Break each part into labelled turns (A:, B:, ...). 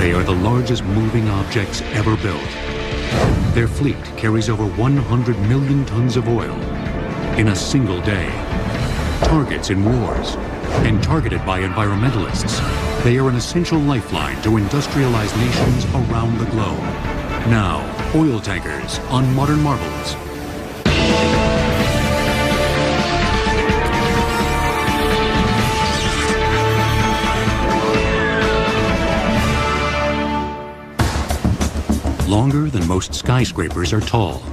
A: They are the largest moving objects ever built. Their fleet carries over 100 million tons of oil in a single day. Targets in wars and targeted by environmentalists, they are an essential lifeline to industrialized nations around the globe. Now, oil tankers on Modern Marvels. Longer than most skyscrapers are tall.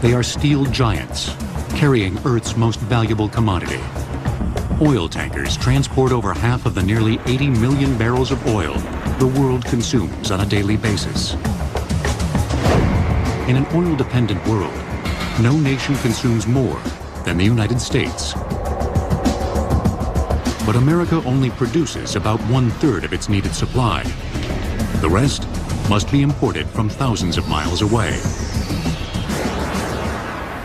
A: They are steel giants, carrying Earth's most valuable commodity. Oil tankers transport over half of the nearly 80 million barrels of oil the world consumes on a daily basis. In an oil-dependent world, no nation consumes more than the United States. But America only produces about 1/3 of its needed supply. The rest must be imported from thousands of miles away.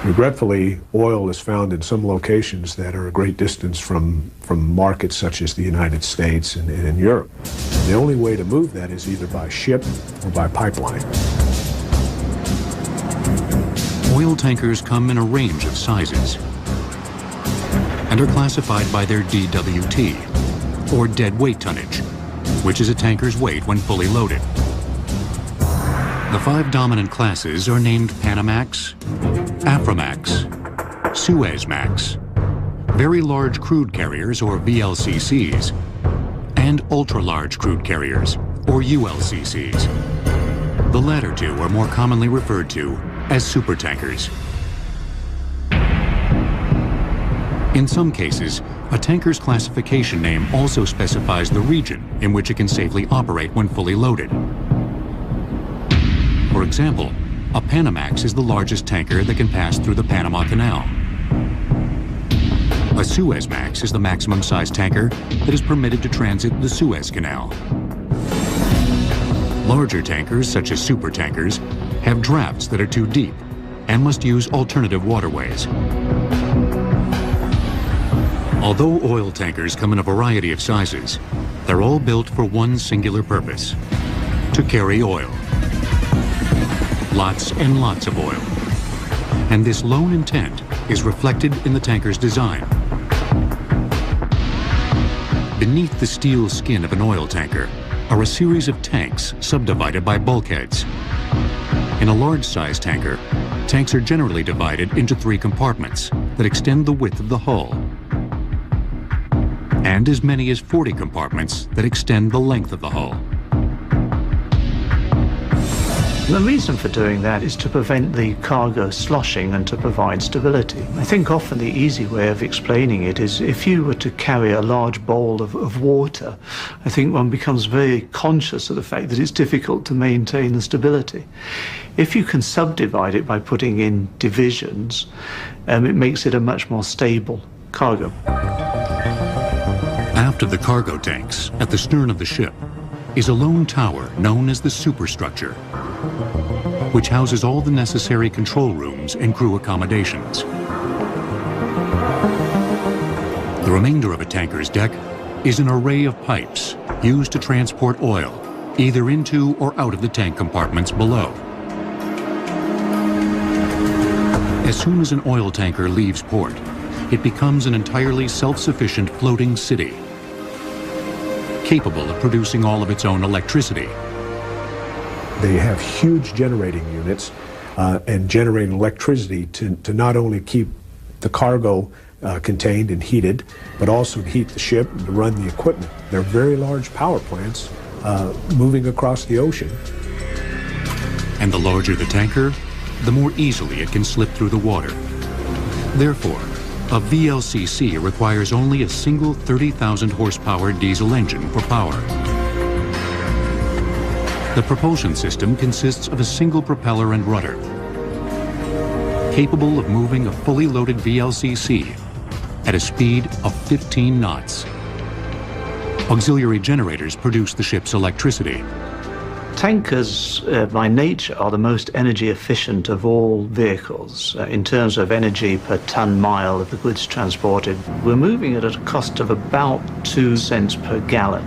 B: Regretfully, oil is found in some locations that are a great distance from markets such as the United States and in Europe. The only way to move that is either by ship or by pipeline.
A: Oil tankers come in a range of sizes and are classified by their DWT, or dead weight tonnage, which is a tanker's weight when fully loaded. The 5 dominant classes are named Panamax, Aframax, Suezmax, Very Large Crude Carriers, or VLCCs, and Ultra-Large Crude Carriers, or ULCCs. The latter two are more commonly referred to as supertankers. In some cases, a tanker's classification name also specifies the region in which it can safely operate when fully loaded. For example, a Panamax is the largest tanker that can pass through the Panama Canal. A Suezmax is the maximum size tanker that is permitted to transit the Suez Canal. Larger tankers, such as supertankers, have drafts that are too deep and must use alternative waterways. Although oil tankers come in a variety of sizes, they're all built for one singular purpose: to carry oil. Lots and lots of oil. And this lone intent is reflected in the tanker's design. Beneath the steel skin of an oil tanker are a series of tanks subdivided by bulkheads. In a large-sized tanker, tanks are generally divided into 3 compartments that extend the width of the hull, and as many as 40 compartments that extend the length of the hull.
C: The reason for doing that is to prevent the cargo sloshing and to provide stability. I think often the easy way of explaining it is if you were to carry a large bowl of water, I think one becomes very conscious of the fact that it's difficult to maintain the stability. If you can subdivide it by putting in divisions, it makes it a much more stable cargo.
A: Aft of the cargo tanks, at the stern of the ship, is a lone tower known as the superstructure, which houses all the necessary control rooms and crew accommodations. The remainder of a tanker's deck is an array of pipes used to transport oil, either into or out of the tank compartments below. As soon as an oil tanker leaves port, it becomes an entirely self-sufficient floating city, capable of producing all of its own electricity.
B: They have huge generating units and generating electricity to not only keep the cargo contained and heated, but also to heat the ship and to run the equipment. They're very large power plants moving across the ocean.
A: And the larger the tanker, the more easily it can slip through the water. Therefore, a VLCC requires only a single 30,000 horsepower diesel engine for power. The propulsion system consists of a single propeller and rudder, capable of moving a fully loaded VLCC at a speed of 15 knots. Auxiliary generators produce the ship's electricity.
C: Tankers, by nature, are the most energy efficient of all vehicles. In terms of energy per ton-mile of the goods transported, we're moving it at a cost of about 2 cents per gallon.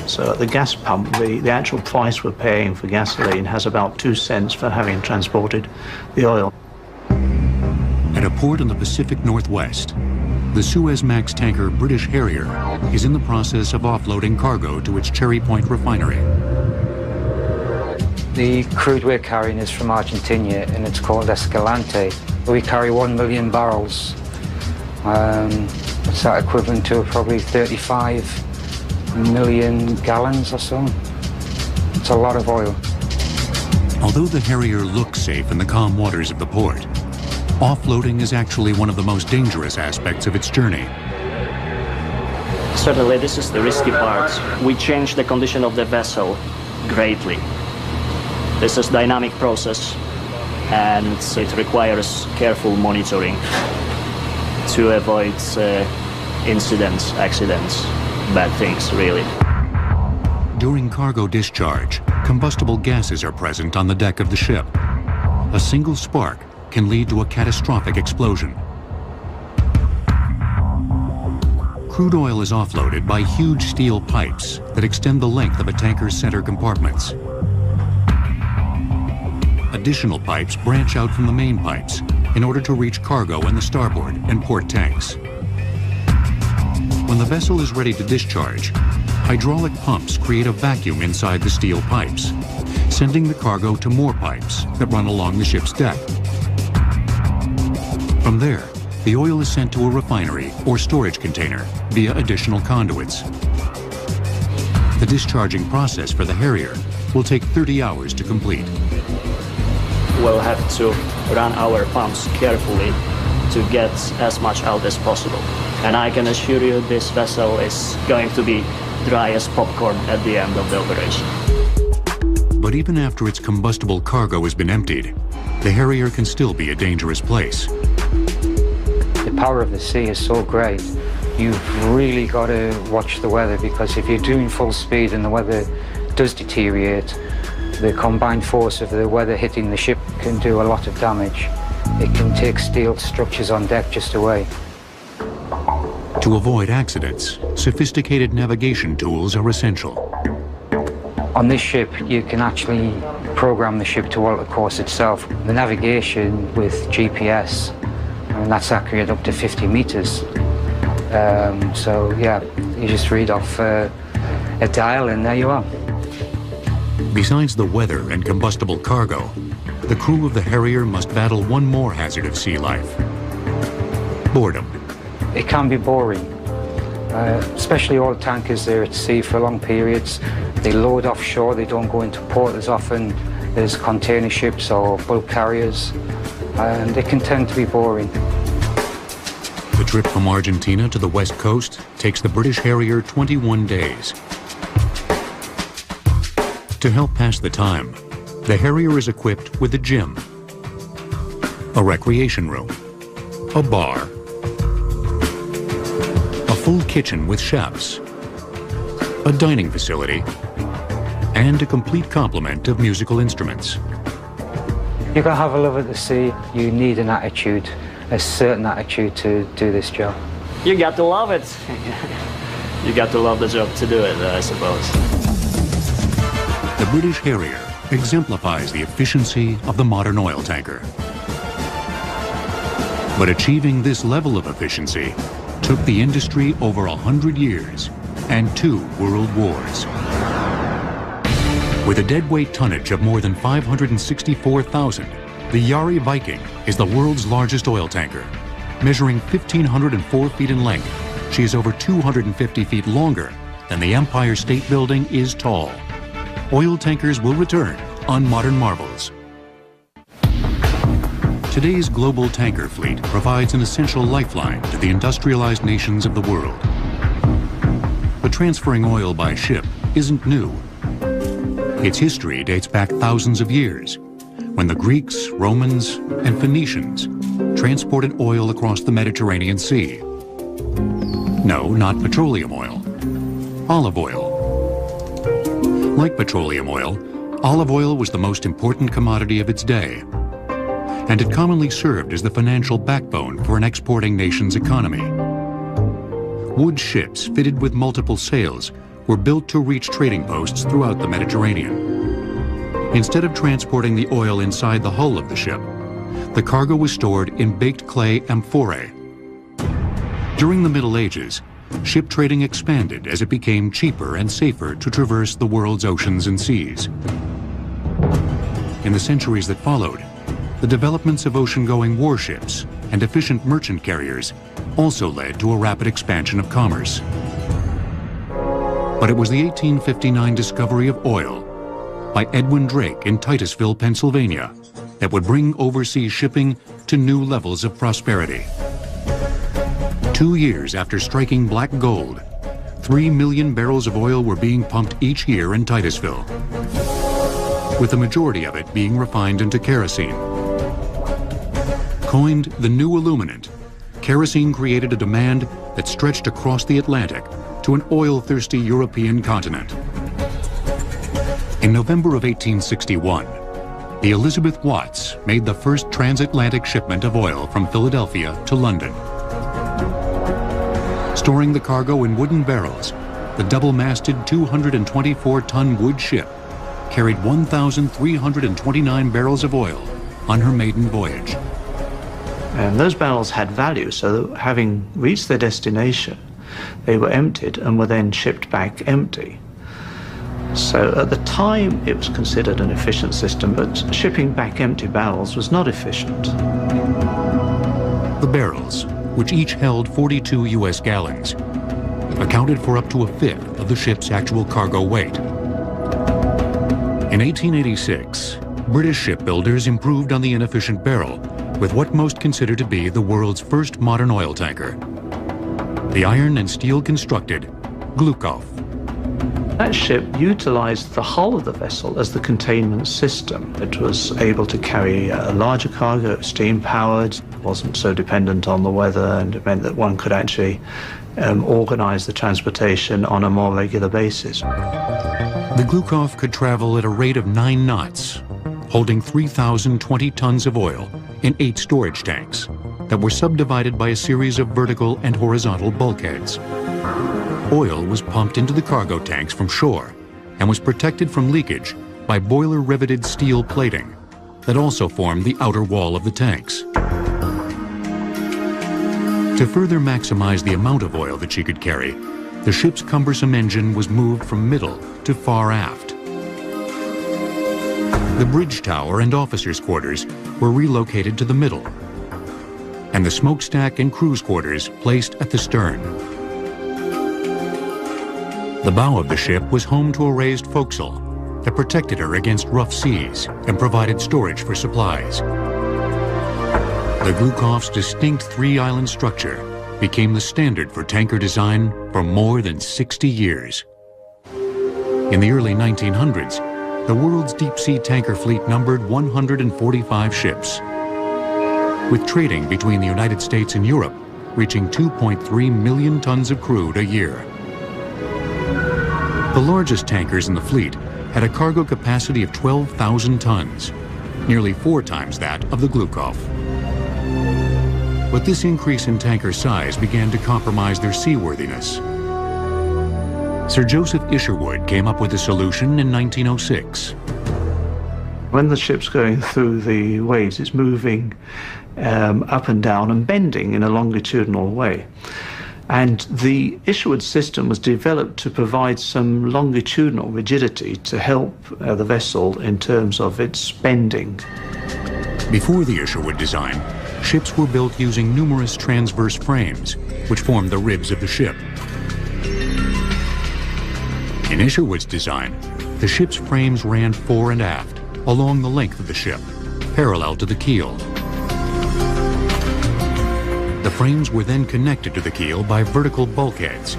C: So at the gas pump, the actual price we're paying for gasoline has about 2 cents for having transported the oil.
A: At a port in the Pacific Northwest, the Suezmax tanker British Harrier is in the process of offloading cargo to its Cherry Point refinery.
D: The crude we're carrying is from Argentina, and it's called Escalante. We carry 1 million barrels. What's that equivalent to? Probably 35 million gallons or so. It's a lot of oil.
A: Although the Harrier looks safe in the calm waters of the port, offloading is actually one of the most dangerous aspects of its journey.
E: Certainly, this is the risky part. We change the condition of the vessel greatly. This is a dynamic process, and it requires careful monitoring to avoid incidents, accidents, bad things, really.
A: During cargo discharge, combustible gases are present on the deck of the ship. A single spark can lead to a catastrophic explosion. Crude oil is offloaded by huge steel pipes that extend the length of a tanker's center compartments. Additional pipes branch out from the main pipes in order to reach cargo in the starboard and port tanks. When the vessel is ready to discharge, hydraulic pumps create a vacuum inside the steel pipes, sending the cargo to more pipes that run along the ship's deck. From there, the oil is sent to a refinery or storage container via additional conduits. The discharging process for the Harrier will take 30 hours to complete.
E: We'll have to run our pumps carefully to get as much out as possible. And I can assure you this vessel is going to be dry as popcorn at the end of the operation.
A: But even after its combustible cargo has been emptied, the Harrier can still be a dangerous place.
D: The power of the sea is so great, you've really got to watch the weather, because if you're doing full speed and the weather does deteriorate, the combined force of the weather hitting the ship can do a lot of damage. It can take steel structures on deck just away.
A: To avoid accidents, sophisticated navigation tools are essential.
D: On this ship, you can actually program the ship to alter course itself. The navigation with GPS, and that's accurate up to 50 meters. So yeah, you just read off a dial and there you are.
A: Besides the weather and combustible cargo, the crew of the Harrier must battle one more hazard of sea life: boredom.
D: It can be boring, especially oil tankers. They're at sea for long periods. They load offshore, they don't go into port as often as container ships or bulk carriers, and they can tend to be boring.
A: The trip from Argentina to the west coast takes the British Harrier 21 days. To help pass the time, the Harrier is equipped with a gym, a recreation room, a bar, a full kitchen with chefs, a dining facility, and a complete complement of musical instruments.
D: You can have a love at the sea. You need an attitude, a certain attitude to do this job.
E: You got to love it. You got to love the job to do it, I suppose.
A: The British Harrier exemplifies the efficiency of the modern oil tanker. But achieving this level of efficiency took the industry over 100 years and 2 world wars. With a deadweight tonnage of more than 564,000, the Yari Viking is the world's largest oil tanker. Measuring 1,504 feet in length, she is over 250 feet longer than the Empire State Building is tall. Oil tankers will return on Modern Marvels. Today's global tanker fleet provides an essential lifeline to the industrialized nations of the world. But transferring oil by ship isn't new. Its history dates back thousands of years, when the Greeks, Romans, and Phoenicians transported oil across the Mediterranean Sea. No, not petroleum oil, olive oil. Like petroleum oil, olive oil was the most important commodity of its day, and it commonly served as the financial backbone for an exporting nation's economy. Wood ships fitted with multiple sails were built to reach trading posts throughout the Mediterranean. Instead of transporting the oil inside the hull of the ship, the cargo was stored in baked clay amphorae. During the Middle Ages, ship trading expanded as it became cheaper and safer to traverse the world's oceans and seas. In the centuries that followed, the developments of ocean-going warships and efficient merchant carriers also led to a rapid expansion of commerce. But it was the 1859 discovery of oil by Edwin Drake in Titusville, Pennsylvania, that would bring overseas shipping to new levels of prosperity. 2 years after striking black gold, 3 million barrels of oil were being pumped each year in Titusville, with the majority of it being refined into kerosene. Coined the new illuminant, kerosene created a demand that stretched across the Atlantic to an oil-thirsty European continent. In November of 1861, the Elizabeth Watts made the first transatlantic shipment of oil from Philadelphia to London. Storing the cargo in wooden barrels, the double-masted 224-ton wood ship carried 1,329 barrels of oil on her maiden voyage.
C: And those barrels had value, so that having reached their destination, they were emptied and were then shipped back empty. So at the time, it was considered an efficient system, but shipping back empty barrels was not efficient.
A: The barrels, which each held 42 U.S. gallons, accounted for up to a fifth of the ship's actual cargo weight. In 1886, British shipbuilders improved on the inefficient barrel with what most consider to be the world's first modern oil tanker, the iron and steel constructed Glukov.
C: That ship utilized the hull of the vessel as the containment system. It was able to carry a larger cargo, steam-powered, wasn't so dependent on the weather, and it meant that one could actually organize the transportation on a more regular basis.
A: The Glukov could travel at a rate of 9 knots, holding 3,020 tons of oil in 8 storage tanks that were subdivided by a series of vertical and horizontal bulkheads. Oil was pumped into the cargo tanks from shore and was protected from leakage by boiler-riveted steel plating that also formed the outer wall of the tanks. To further maximize the amount of oil that she could carry, the ship's cumbersome engine was moved from middle to far aft. The bridge tower and officers' quarters were relocated to the middle, and the smokestack and crew's quarters placed at the stern. The bow of the ship was home to a raised forecastle that protected her against rough seas and provided storage for supplies. The Glukov's distinct 3-island structure became the standard for tanker design for more than 60 years. In the early 1900s, the world's deep-sea tanker fleet numbered 145 ships, with trading between the United States and Europe reaching 2.3 million tons of crude a year. The largest tankers in the fleet had a cargo capacity of 12,000 tons, nearly 4 times that of the Glukov. But this increase in tanker size began to compromise their seaworthiness. Sir Joseph Isherwood came up with a solution in 1906.
C: When the ship's going through the waves, it's moving up and down and bending in a longitudinal way. And the Isherwood system was developed to provide some longitudinal rigidity to help the vessel in terms of its bending.
A: Before the Isherwood design, ships were built using numerous transverse frames, which formed the ribs of the ship. In Isherwood's design, the ship's frames ran fore and aft, along the length of the ship, parallel to the keel. The frames were then connected to the keel by vertical bulkheads,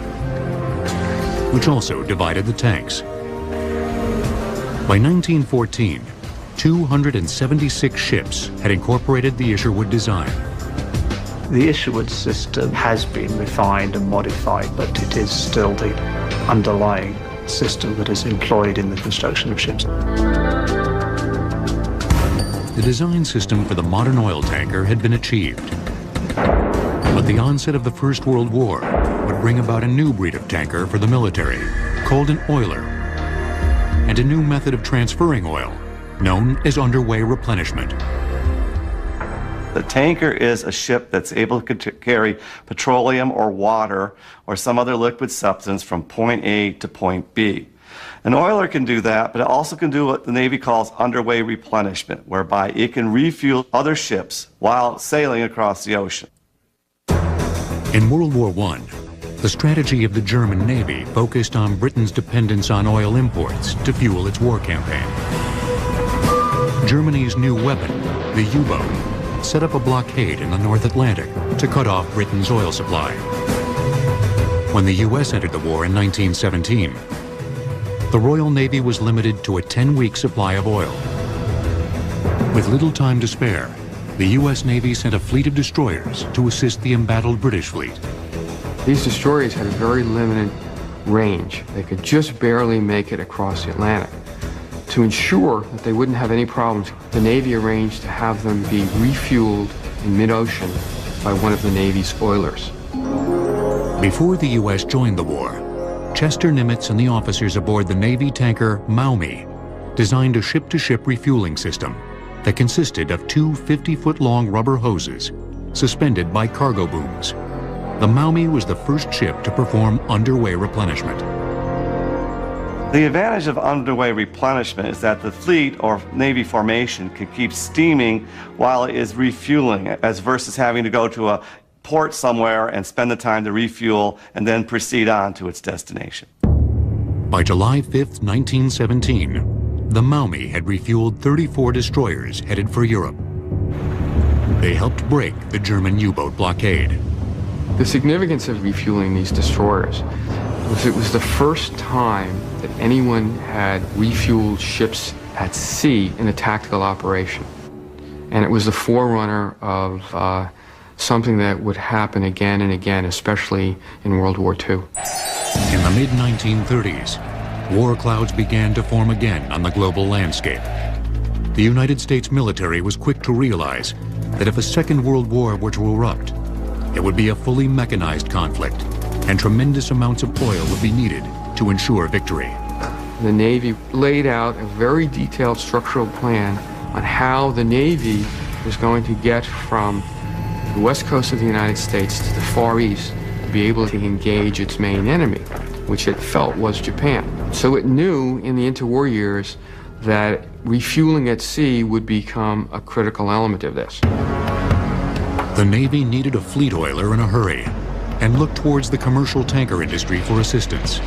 A: which also divided the tanks. By 1914, 276 ships had incorporated the Isherwood design.
C: The Isherwood system has been refined and modified, but it is still the underlying system that is employed in the construction of ships.
A: The design system for the modern oil tanker had been achieved. But the onset of the First World War would bring about a new breed of tanker for the military, called an oiler, and a new method of transferring oil, known as underway replenishment.
F: The tanker is a ship that's able to carry petroleum or water or some other liquid substance from point A to point B. An oiler can do that, but it also can do what the Navy calls underway replenishment, whereby it can refuel other ships while sailing across the ocean.
A: In World War I, the strategy of the German Navy focused on Britain's dependence on oil imports to fuel its war campaign. Germany's new weapon, the U-boat, set up a blockade in the North Atlantic to cut off Britain's oil supply. When the U.S. entered the war in 1917, the Royal Navy was limited to a 10-week supply of oil. With little time to spare, the U.S. Navy sent a fleet of destroyers to assist the embattled British fleet.
G: These destroyers had a very limited range. They could just barely make it across the Atlantic. To ensure that they wouldn't have any problems, the Navy arranged to have them be refueled in mid-ocean by one of the Navy's oilers.
A: Before the U.S. joined the war, Chester Nimitz and the officers aboard the Navy tanker Maumee designed a ship-to-ship refueling system that consisted of two 50-foot-long rubber hoses suspended by cargo booms. The Maumee was the first ship to perform underway replenishment.
F: The advantage of underway replenishment is that the fleet or Navy formation can keep steaming while it is refueling, as versus having to go to a port somewhere and spend the time to refuel and then proceed on to its destination.
A: By July 5th, 1917, the Maumee had refueled 34 destroyers headed for Europe. They helped break the German U-boat blockade.
G: The significance of refueling these destroyers was it was the first time that anyone had refueled ships at sea in a tactical operation. And it was the forerunner of something that would happen again and again, especially in World War II.
A: In the mid-1930s, war clouds began to form again on the global landscape. The United States military was quick to realize that if a Second World War were to erupt, it would be a fully mechanized conflict, and tremendous amounts of oil would be needed to ensure victory.
G: The Navy laid out a very detailed structural plan on how the Navy was going to get from the west coast of the United States to the Far East to be able to engage its main enemy, which it felt was Japan. So it knew in the interwar years that refueling at sea would become a critical element of this.
A: The Navy needed a fleet oiler in a hurry and looked towards the commercial tanker industry for assistance.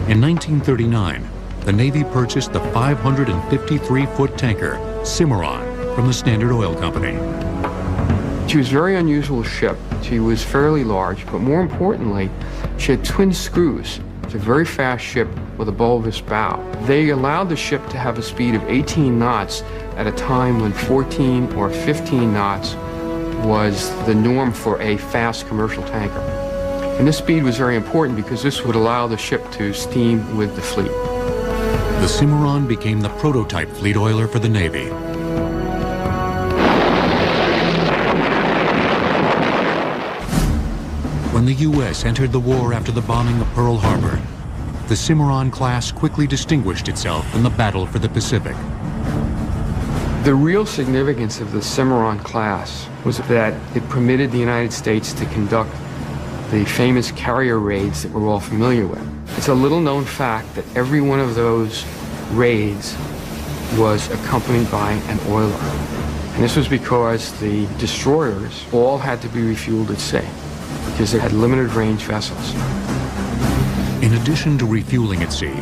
A: In 1939, the Navy purchased the 553-foot tanker Cimarron from the Standard Oil Company.
G: She was a very unusual ship. She was fairly large, but more importantly, she had twin screws. It's a very fast ship with a bulbous bow. They allowed the ship to have a speed of 18 knots at a time when 14 or 15 knots was the norm for a fast commercial tanker. And this speed was very important because this would allow the ship to steam with the fleet.
A: The Cimarron became the prototype fleet oiler for the Navy. When the U.S. entered the war after the bombing of Pearl Harbor, the Cimarron class quickly distinguished itself in the battle for the Pacific.
G: The real significance of the Cimarron class was that it permitted the United States to conduct the famous carrier raids that we're all familiar with. It's a little-known fact that every one of those raids was accompanied by an oiler. And this was because the destroyers all had to be refueled at sea because they had limited range vessels.
A: In addition to refueling at sea,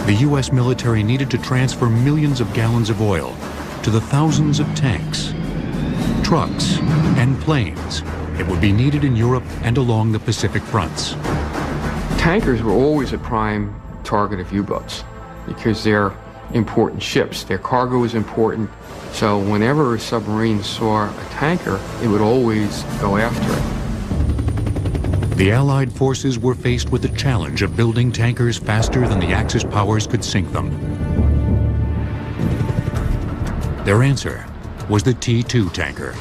A: the U.S. military needed to transfer millions of gallons of oil to the thousands of tanks, trucks, and planes that would be needed in Europe and along the Pacific fronts.
G: Tankers were always a prime target of U-boats because they're important ships. Their cargo was important, so whenever a submarine saw a tanker, it would always go after it.
A: The Allied forces were faced with the challenge of building tankers faster than the Axis powers could sink them. Their answer was the T-2 tanker.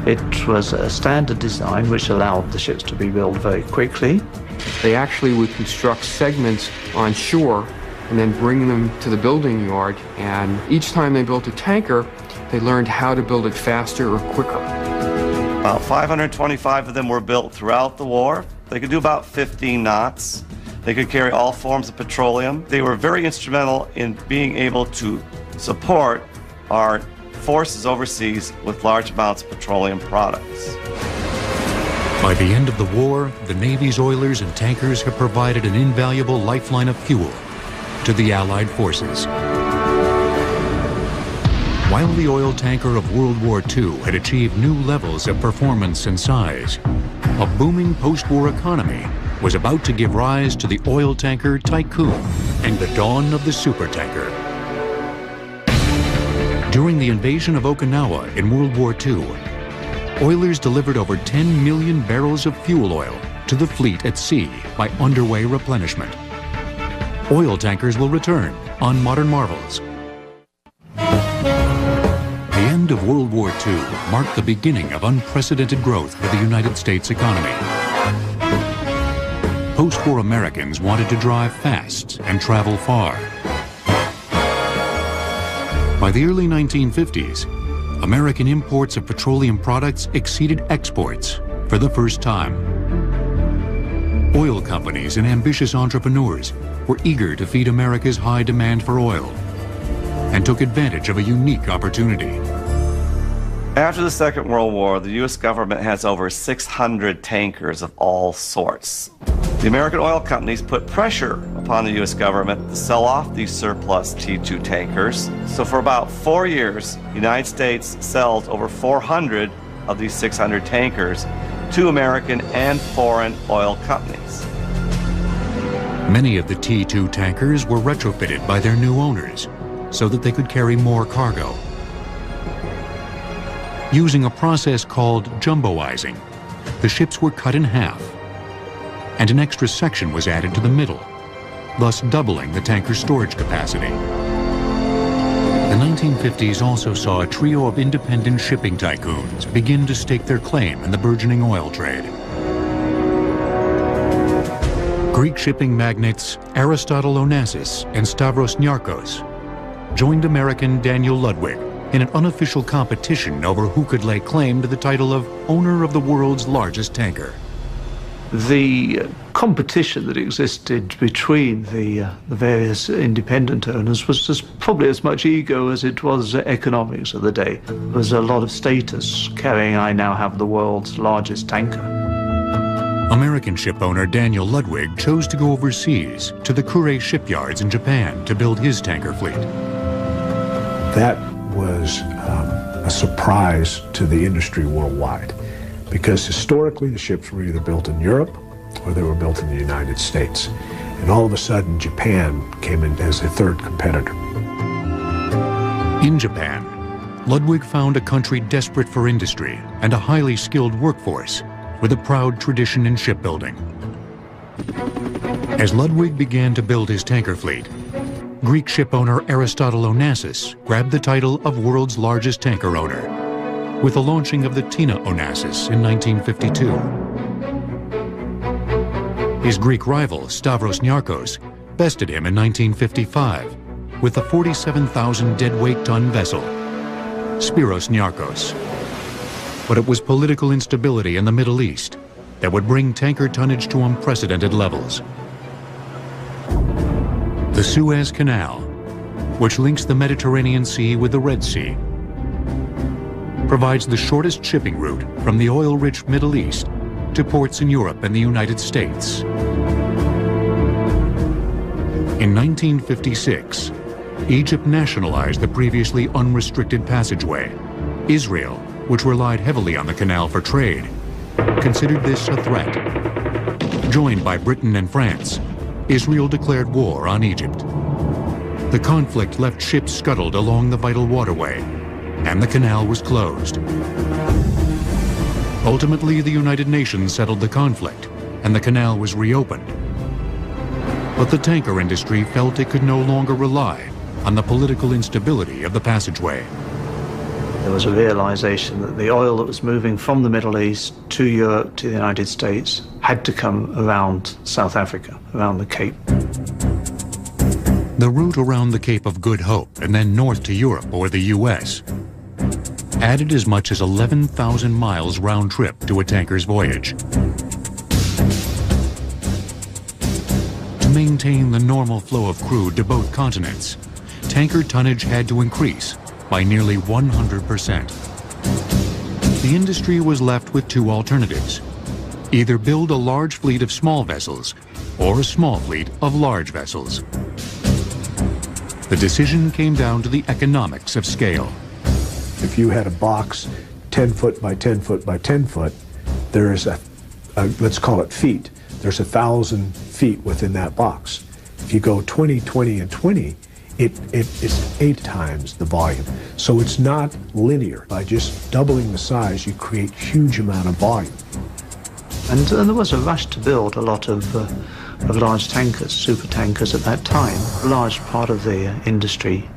C: It was a standard design which allowed the ships to be built very quickly.
G: They actually would construct segments on shore and then bring them to the building yard. And each time they built a tanker, they learned how to build it faster or quicker.
F: About 525 of them were built throughout the war. They could do about 15 knots. They could carry all forms of petroleum. They were very instrumental in being able to support our forces overseas with large amounts of petroleum products.
A: By the end of the war, the Navy's oilers and tankers have provided an invaluable lifeline of fuel to the Allied forces. While the oil tanker of World War II had achieved new levels of performance and size, a booming post-war economy was about to give rise to the oil tanker tycoon and the dawn of the supertanker. During the invasion of Okinawa in World War II, oilers delivered over 10 million barrels of fuel oil to the fleet at sea by underway replenishment. Oil tankers will return on Modern Marvels. The end of World War II marked the beginning of unprecedented growth for the United States economy. Post-war Americans wanted to drive fast and travel far. By the early 1950s, American imports of petroleum products exceeded exports for the first time. Oil companies and ambitious entrepreneurs were eager to feed America's high demand for oil and took advantage of a unique opportunity.
F: After the Second World War, the U.S. government has over 600 tankers of all sorts. The American oil companies put pressure upon the U.S. government to sell off these surplus T2 tankers. So for about 4 years, the United States sells over 400 of these 600 tankers to American and foreign oil companies.
A: Many of the T2 tankers were retrofitted by their new owners so that they could carry more cargo. Using a process called jumboizing, the ships were cut in half, and an extra section was added to the middle, thus doubling the tanker's storage capacity. The 1950s also saw a trio of independent shipping tycoons begin to stake their claim in the burgeoning oil trade. Greek shipping magnates Aristotle Onassis and Stavros Niarchos joined American Daniel Ludwig in an unofficial competition over who could lay claim to the title of owner of the world's largest tanker.
C: The competition that existed between the various independent owners was just probably as much ego as it was economics of the day. There was a lot of status carrying, I now have the world's largest tanker.
A: American ship owner Daniel Ludwig chose to go overseas to the Kure shipyards in Japan to build his tanker fleet.
B: That was a surprise to the industry worldwide, because historically the ships were either built in Europe or they were built in the United States. And all of a sudden Japan came in as a third competitor.
A: In Japan, Ludwig found a country desperate for industry and a highly skilled workforce with a proud tradition in shipbuilding. As Ludwig began to build his tanker fleet, Greek shipowner Aristotle Onassis grabbed the title of world's largest tanker owner with the launching of the Tina Onassis in 1952. His Greek rival, Stavros Niarchos, bested him in 1955 with the 47,000 deadweight ton vessel, Spiros Niarchos. But it was political instability in the Middle East that would bring tanker tonnage to unprecedented levels. The Suez Canal, which links the Mediterranean Sea with the Red Sea, provides the shortest shipping route from the oil-rich Middle East to ports in Europe and the United States. In 1956, Egypt nationalized the previously unrestricted passageway. Israel, which relied heavily on the canal for trade, considered this a threat. Joined by Britain and France, Israel declared war on Egypt. The conflict left ships scuttled along the vital waterway, and the canal was closed. Ultimately, the United Nations settled the conflict, and the canal was reopened. But the tanker industry felt it could no longer rely on the political instability of the passageway.
C: There was a realization that the oil that was moving from the Middle East to Europe, to the United States, had to come around South Africa, around the Cape.
A: The route around the Cape of Good Hope and then north to Europe or the U.S. added as much as 11,000 miles round trip to a tanker's voyage. To maintain the normal flow of crude to both continents, tanker tonnage had to increase by nearly 100%. The industry was left with two alternatives: either build a large fleet of small vessels or a small fleet of large vessels. The decision came down to the economics of scale.
B: If you had a box 10 foot by 10 foot by 10 foot, there is let's call it feet. There's 1,000 feet within that box. If you go 20, 20, and 20, it is 8 times the volume. So it's not linear. By just doubling the size, you create huge amount of volume.
C: And there was a rush to build a lot of large tankers, super tankers at that time. A large part of the industry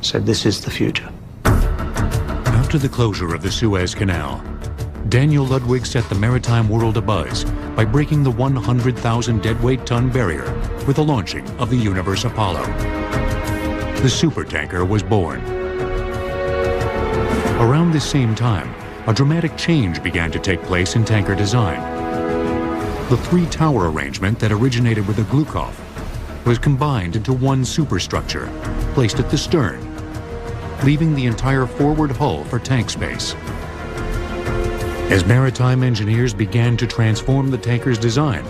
C: said this is the future.
A: After the closure of the Suez Canal, Daniel Ludwig set the maritime world abuzz by breaking the 100,000 deadweight ton barrier with the launching of the Universe Apollo. The supertanker was born. Around this same time, a dramatic change began to take place in tanker design. The three-tower arrangement that originated with the Glukov was combined into one superstructure, placed at the stern, leaving the entire forward hull for tank space. As maritime engineers began to transform the tanker's design,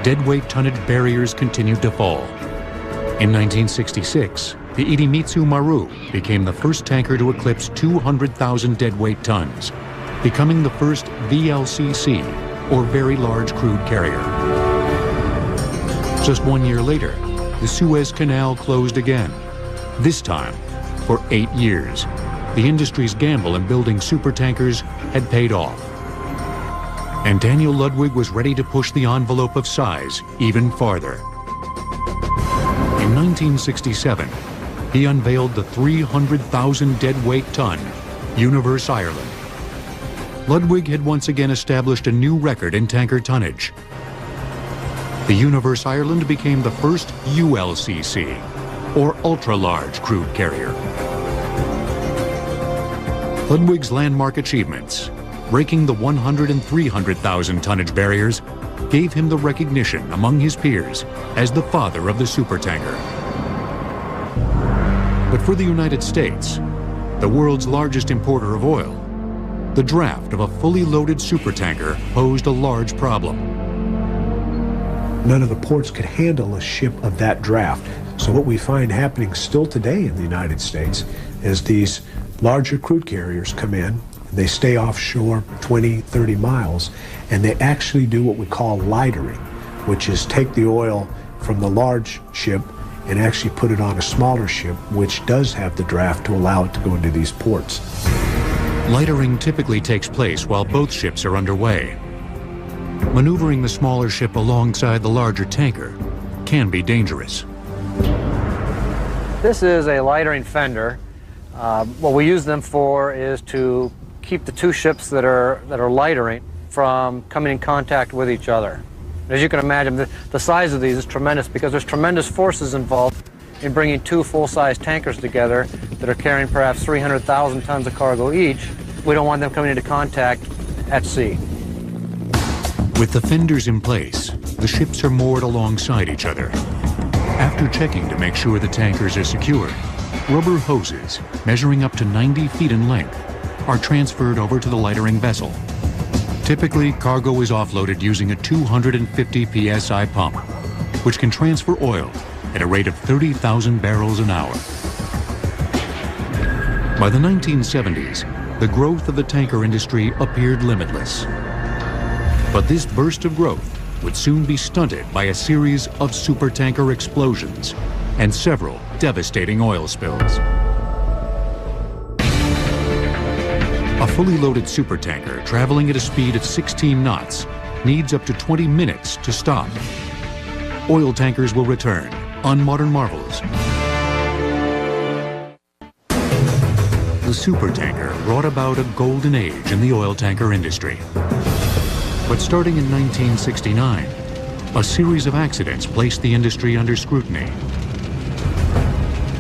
A: deadweight tonnage barriers continued to fall. In 1966, the Idemitsu Maru became the first tanker to eclipse 200,000 deadweight tons, becoming the first VLCC, or Very Large Crude Carrier. Just 1 year later, the Suez Canal closed again, this time for 8 years. The industry's gamble in building supertankers had paid off. And Daniel Ludwig was ready to push the envelope of size even farther. In 1967, he unveiled the 300,000 deadweight ton Universe Ireland. Ludwig had once again established a new record in tanker tonnage. The Universe Ireland became the first ULCC, or ultra-large crude carrier. Ludwig's landmark achievements, breaking the 100 and 300,000 tonnage barriers, gave him the recognition among his peers as the father of the supertanker. But for the United States, the world's largest importer of oil, the draft of a fully loaded supertanker posed a large problem.
B: None of the ports could handle a ship of that draft. So what we find happening still today in the United States is these larger crude carriers come in, they stay offshore 20, 30 miles, and they actually do what we call lightering, which is take the oil from the large ship and actually put it on a smaller ship, which does have the draft to allow it to go into these ports.
A: Lightering typically takes place while both ships are underway. Maneuvering the smaller ship alongside the larger tanker can be dangerous.
H: This is a lightering fender. What we use them for is to keep the two ships that are lightering from coming in contact with each other. As you can imagine, the size of these is tremendous because there's tremendous forces involved in bringing two full-size tankers together that are carrying perhaps 300,000 tons of cargo each. We don't want them coming into contact at sea.
A: With the fenders in place, the ships are moored alongside each other. After checking to make sure the tankers are secured, rubber hoses measuring up to 90 feet in length are transferred over to the lightering vessel. Typically, cargo is offloaded using a 250 psi pump, which can transfer oil at a rate of 30,000 barrels an hour. By the 1970s, the growth of the tanker industry appeared limitless. But this burst of growth would soon be stunted by a series of supertanker explosions and several devastating oil spills. A fully loaded supertanker traveling at a speed of 16 knots needs up to 20 minutes to stop. Oil tankers will return on Modern Marvels. the supertanker brought about a golden age in the oil tanker industry. But starting in 1969, a series of accidents placed the industry under scrutiny.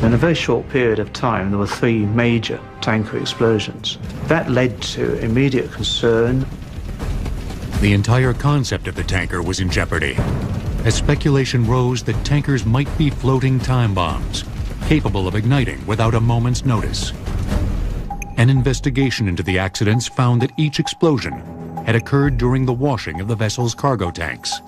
C: In a very short period of time, there were 3 major tanker explosions. That led to immediate concern.
A: The entire concept of the tanker was in jeopardy, as speculation rose that tankers might be floating time bombs, capable of igniting without a moment's notice. An investigation into the accidents found that each explosion had occurred during the washing of the vessel's cargo tanks.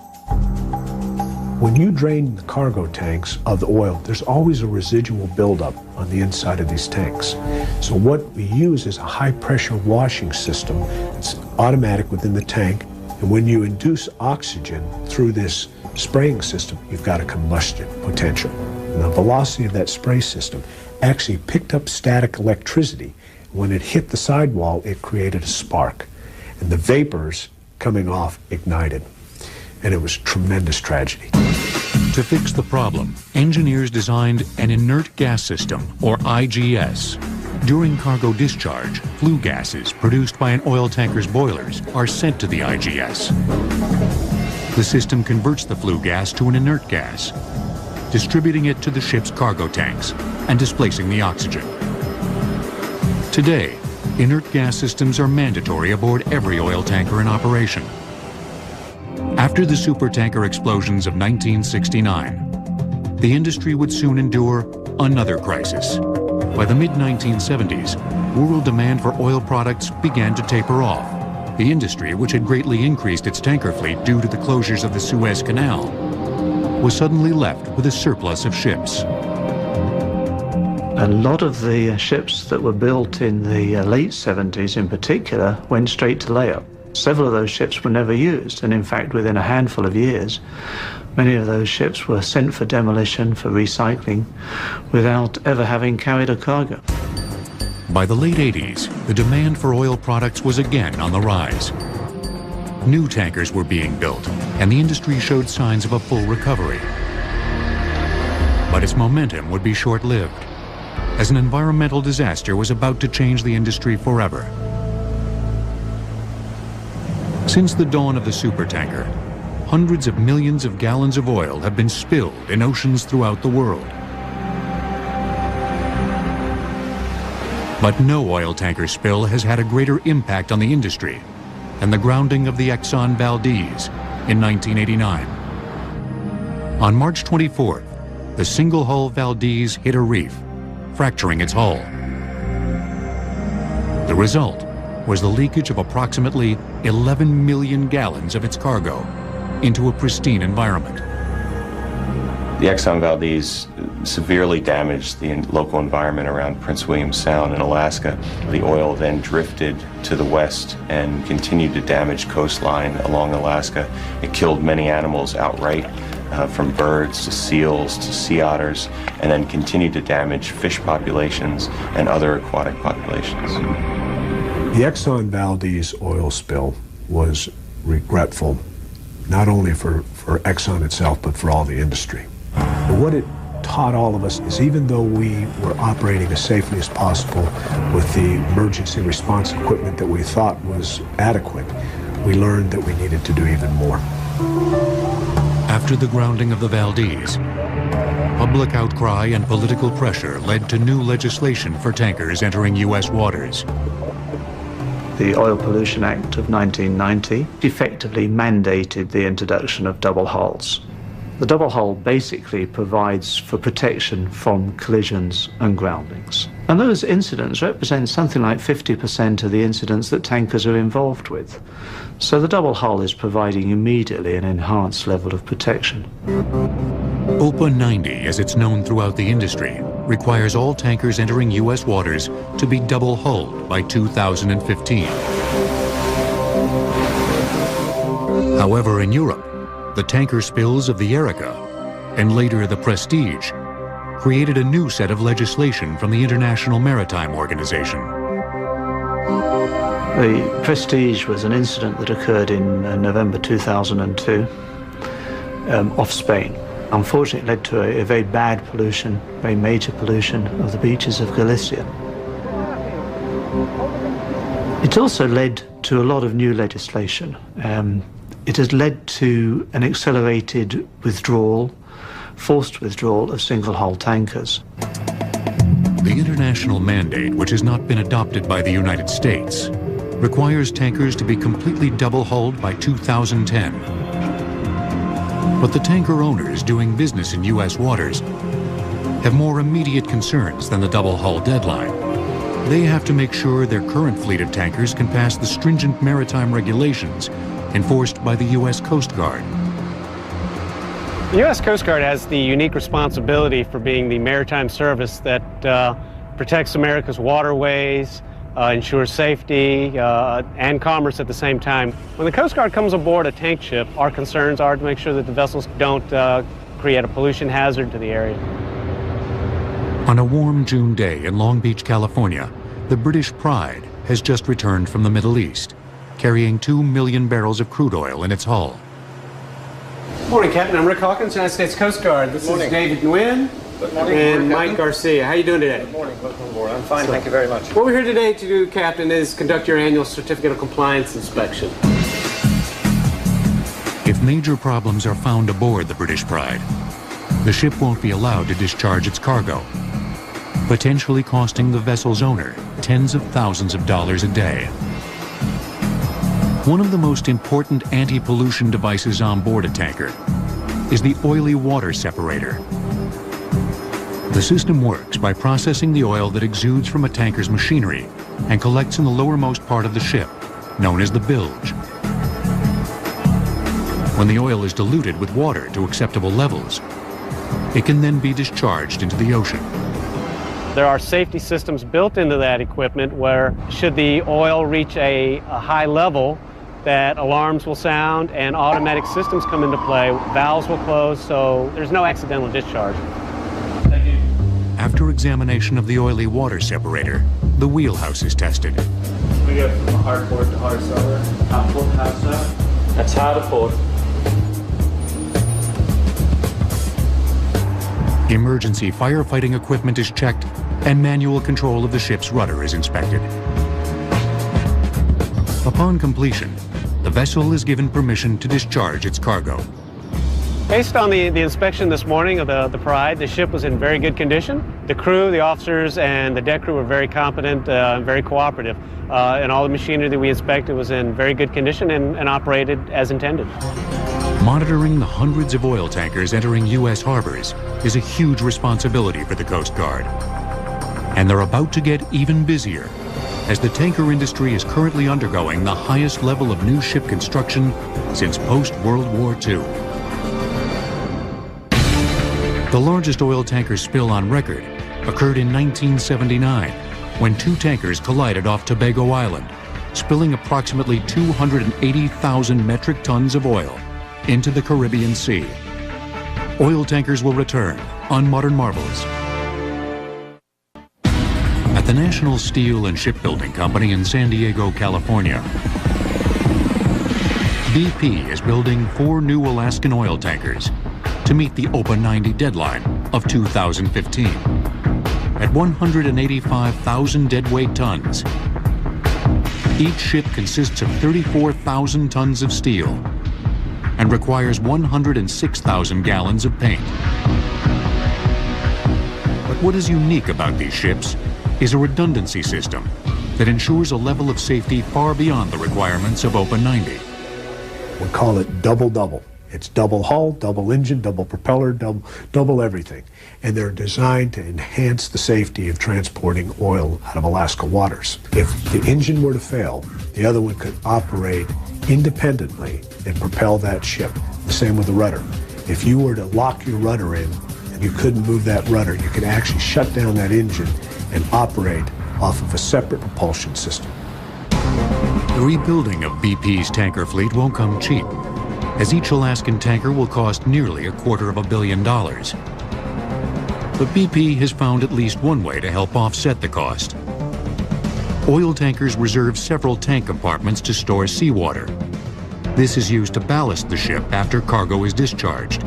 B: When you drain the cargo tanks of the oil, there's always a residual buildup on the inside of these tanks. So what we use is a high-pressure washing system. It's automatic within the tank, and when you induce oxygen through this spraying system, you've got a combustion potential. And the velocity of that spray system actually picked up static electricity. When it hit the sidewall, it created a spark, and the vapors coming off ignited. And it was tremendous tragedy.
A: To fix the problem, engineers designed an inert gas system, or IGS. During cargo discharge, flue gases produced by an oil tanker's boilers are sent to the IGS. The system converts the flue gas to an inert gas, distributing it to the ship's cargo tanks and displacing the oxygen. Today, inert gas systems are mandatory aboard every oil tanker in operation. After the supertanker explosions of 1969, the industry would soon endure another crisis. By the mid-1970s, world demand for oil products began to taper off. The industry, which had greatly increased its tanker fleet due to the closures of the Suez Canal, was suddenly left with a surplus of ships.
C: A lot of the ships that were built in the late 70s in particular went straight to layup. Several of those ships were never used, and in fact within a handful of years many of those ships were sent for demolition, for recycling, without ever having carried a cargo.
A: By the late 80s, the demand for oil products was again on the rise. New tankers were being built, and the industry showed signs of a full recovery. But its momentum would be short-lived, as an environmental disaster was about to change the industry forever. Since the dawn of the supertanker, hundreds of millions of gallons of oil have been spilled in oceans throughout the world. But no oil tanker spill has had a greater impact on the industry than the grounding of the Exxon Valdez in 1989. On March 24th, the single-hull Valdez hit a reef, fracturing its hull. The result was the leakage of approximately 11 million gallons of its cargo into a pristine environment.
I: The Exxon Valdez severely damaged the local environment around Prince William Sound in Alaska. The oil then drifted to the west and continued to damage coastline along Alaska. It killed many animals outright, from birds to seals to sea otters, and then continued to damage fish populations and other aquatic populations.
B: The Exxon Valdez oil spill was regretful, not only for Exxon itself, but for all the industry. But what it taught all of us is even though we were operating as safely as possible with the emergency response equipment that we thought was adequate, we learned that we needed to do even more.
A: After the grounding of the Valdez, public outcry and political pressure led to new legislation for tankers entering U.S. waters.
C: The Oil Pollution Act of 1990 effectively mandated the introduction of double hulls. The double hull basically provides for protection from collisions and groundings. And those incidents represent something like 50% of the incidents that tankers are involved with. So the double hull is providing immediately an enhanced level of protection.
A: OPA 90, as it's known throughout the industry, requires all tankers entering U.S. waters to be double-hulled by 2015. However, in Europe, the tanker spills of the Erika, and later the Prestige, created a new set of legislation from the International Maritime Organization.
C: The Prestige was an incident that occurred in November 2002 off Spain. Unfortunately, it led to a very bad pollution, very major pollution of the beaches of Galicia. It's also led to a lot of new legislation. It has led to an accelerated withdrawal, forced withdrawal of single-hull tankers.
A: The international mandate, which has not been adopted by the United States, requires tankers to be completely double-hulled by 2010. But the tanker owners doing business in U.S. waters have more immediate concerns than the double-hull deadline. They have to make sure their current fleet of tankers can pass the stringent maritime regulations enforced by the U.S. Coast Guard.
J: The U.S. Coast Guard has the unique responsibility for being the maritime service that protects America's waterways, ensures safety and commerce at the same time. When the Coast Guard comes aboard a tank ship, our concerns are to make sure that the vessels don't create a pollution hazard to the area.
A: On a warm June day in Long Beach, California, the British Pride has just returned from the Middle East, carrying 2 million barrels of crude oil in its hull.
K: Morning, Captain. I'm Rick Hawkins, United States Coast Guard. This is David Nguyen and Mike Garcia. How are you doing today?
L: Good morning. Welcome aboard. I'm fine, thank you very much.
K: What we're here today to do, Captain, is conduct your annual Certificate of Compliance inspection.
A: If major problems are found aboard the British Pride, the ship won't be allowed to discharge its cargo, potentially costing the vessel's owner tens of thousands of dollars a day. One of the most important anti-pollution devices on board a tanker is the oily water separator. The system works by processing the oil that exudes from a tanker's machinery and collects in the lowermost part of the ship, known as the bilge. When the oil is diluted with water to acceptable levels, it can then be discharged into the ocean.
J: There are safety systems built into that equipment where, should the oil reach a high level, that alarms will sound and automatic systems come into play. Valves will close, so there's no accidental discharge.
K: Thank you.
A: After examination of the oily water separator, the wheelhouse is tested.
K: We go from hard port to hard cellar. Hot port, hot cellar. That's hard port.
A: Emergency firefighting equipment is checked, and manual control of the ship's rudder is inspected. Upon completion, the vessel is given permission to discharge its cargo.
J: Based on the inspection this morning of the Pride, the ship was in very good condition. The crew, the officers, and the deck crew were very competent and very cooperative. And all the machinery that we inspected was in very good condition and operated as intended.
A: Monitoring the hundreds of oil tankers entering U.S. harbors is a huge responsibility for the Coast Guard. And they're about to get even busier, as the tanker industry is currently undergoing the highest level of new ship construction since post-World War II. The largest oil tanker spill on record occurred in 1979, when 2 tankers collided off Tobago Island, spilling approximately 280,000 metric tons of oil into the Caribbean Sea. Oil tankers will return on Modern Marvels. At the National Steel and Shipbuilding Company in San Diego, California, BP is building 4 new Alaskan oil tankers to meet the OPA 90 deadline of 2015. At 185,000 deadweight tons, each ship consists of 34,000 tons of steel and requires 106,000 gallons of paint. But what is unique about these ships is a redundancy system that ensures a level of safety far beyond the requirements of OPA 90.
B: We call it double-double. It's double hull, double engine, double propeller, double everything. And they're designed to enhance the safety of transporting oil out of Alaska waters. If the engine were to fail, the other one could operate independently and propel that ship. The same with the rudder. If you were to lock your rudder in and you couldn't move that rudder, you could actually shut down that engine and operate off of a separate propulsion system.
A: The rebuilding of BP's tanker fleet won't come cheap, as each Alaskan tanker will cost nearly $250 million. But BP has found at least one way to help offset the cost. Oil tankers reserve several tank compartments to store seawater. This is used to ballast the ship after cargo is discharged.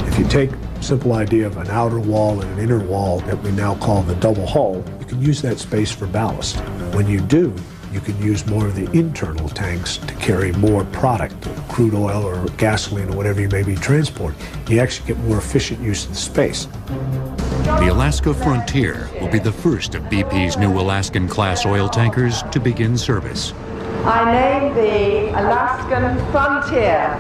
B: If you take simple idea of an outer wall and an inner wall that we now call the double hull, you can use that space for ballast. When you do, you can use more of the internal tanks to carry more product, crude oil or gasoline or whatever you may be transporting. You actually get more efficient use of the space.
A: The Alaska Frontier will be the first of BP's new Alaskan-class oil tankers to begin service.
M: I name the Alaskan Frontier.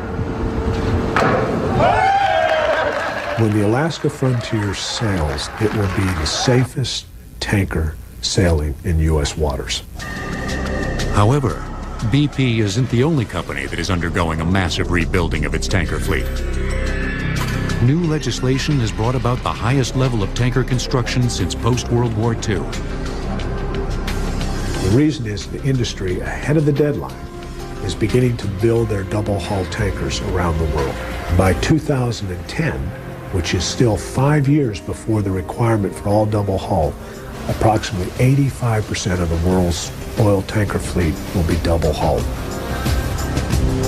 B: When the Alaska Frontier sails, it will be the safest tanker sailing in U.S. waters.
A: However, BP isn't the only company that is undergoing a massive rebuilding of its tanker fleet. New legislation has brought about the highest level of tanker construction since post-World War II.
B: The reason is the industry, ahead of the deadline, is beginning to build their double-hull tankers around the world. By 2010, which is still 5 years before the requirement for all double-hull, approximately 85% of the world's oil tanker fleet will be double-hull.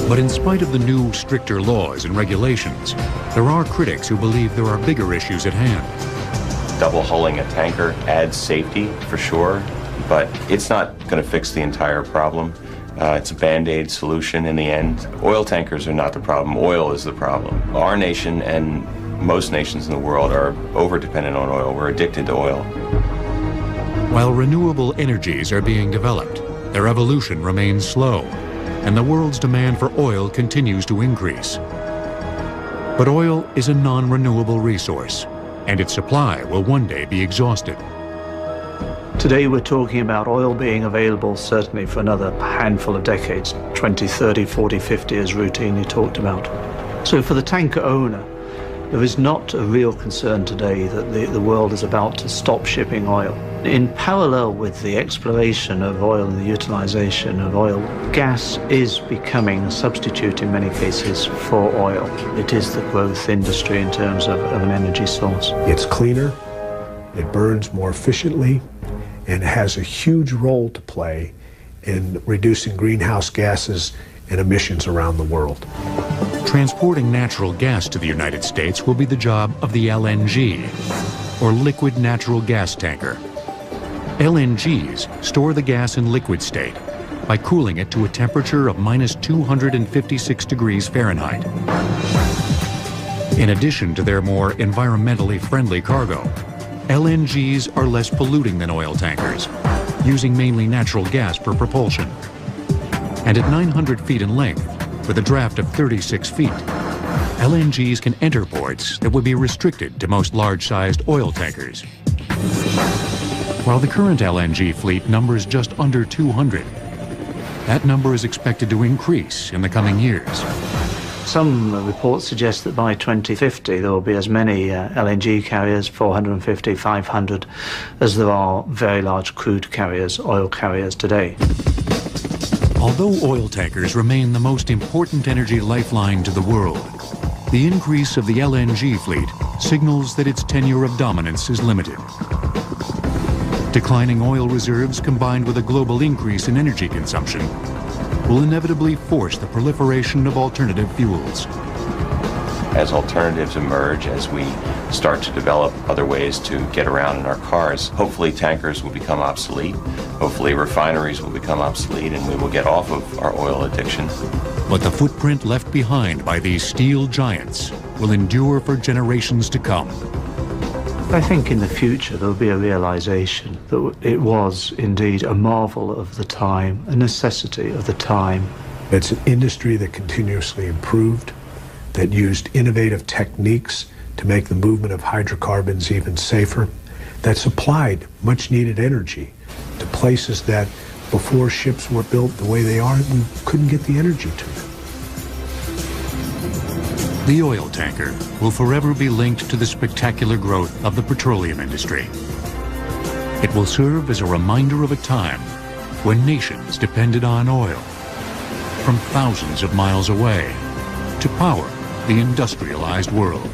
A: But in spite of the new, stricter laws and regulations, there are critics who believe there are bigger issues at hand.
I: Double-hulling a tanker adds safety, for sure, but it's not going to fix the entire problem. It's a Band-Aid solution in the end. Oil tankers are not the problem. Oil is the problem. Our nation and most nations in the world are over-dependent on oil. We're addicted to oil.
A: While renewable energies are being developed, their evolution remains slow, and the world's demand for oil continues to increase. But oil is a non-renewable resource, and its supply will one day be exhausted.
C: Today we're talking about oil being available certainly for another handful of decades, 20, 30, 40, 50 as routinely talked about. So for the tanker owner, there is not a real concern today that the world is about to stop shipping oil. In parallel with the exploration of oil and the utilization of oil, gas is becoming a substitute in many cases for oil. It is the growth industry in terms of an energy source.
B: It's cleaner, it burns more efficiently, and has a huge role to play in reducing greenhouse gases and emissions around the world.
A: Transporting natural gas to the United States will be the job of the LNG, or liquid natural gas tanker. LNGs store the gas in liquid state by cooling it to a temperature of -256 degrees Fahrenheit. In addition to their more environmentally friendly cargo, LNGs are less polluting than oil tankers, using mainly natural gas for propulsion. And at 900 feet in length, with a draft of 36 feet, LNGs can enter ports that would be restricted to most large-sized oil tankers. While the current LNG fleet numbers just under 200, that number is expected to increase in the coming years.
C: Some reports suggest that by 2050 there will be as many LNG carriers, 450, 500, as there are very large crude carriers, oil carriers today.
A: Although oil tankers remain the most important energy lifeline to the world, the increase of the LNG fleet signals that its tenure of dominance is limited. Declining oil reserves combined with a global increase in energy consumption will inevitably force the proliferation of alternative fuels.
I: As alternatives emerge, as we start to develop other ways to get around in our cars, hopefully tankers will become obsolete, hopefully refineries will become obsolete, and we will get off of our oil addiction.
A: But the footprint left behind by these steel giants will endure for generations to come.
C: I think in the future there will be a realization that it was indeed a marvel of the time, a necessity of the time.
B: It's an industry that continuously improved, that used innovative techniques to make the movement of hydrocarbons even safer, that supplied much needed energy to places that before ships were built the way they are, we couldn't get the energy to them.
A: The oil tanker will forever be linked to the spectacular growth of the petroleum industry. It will serve as a reminder of a time when nations depended on oil from thousands of miles away to power the industrialized world.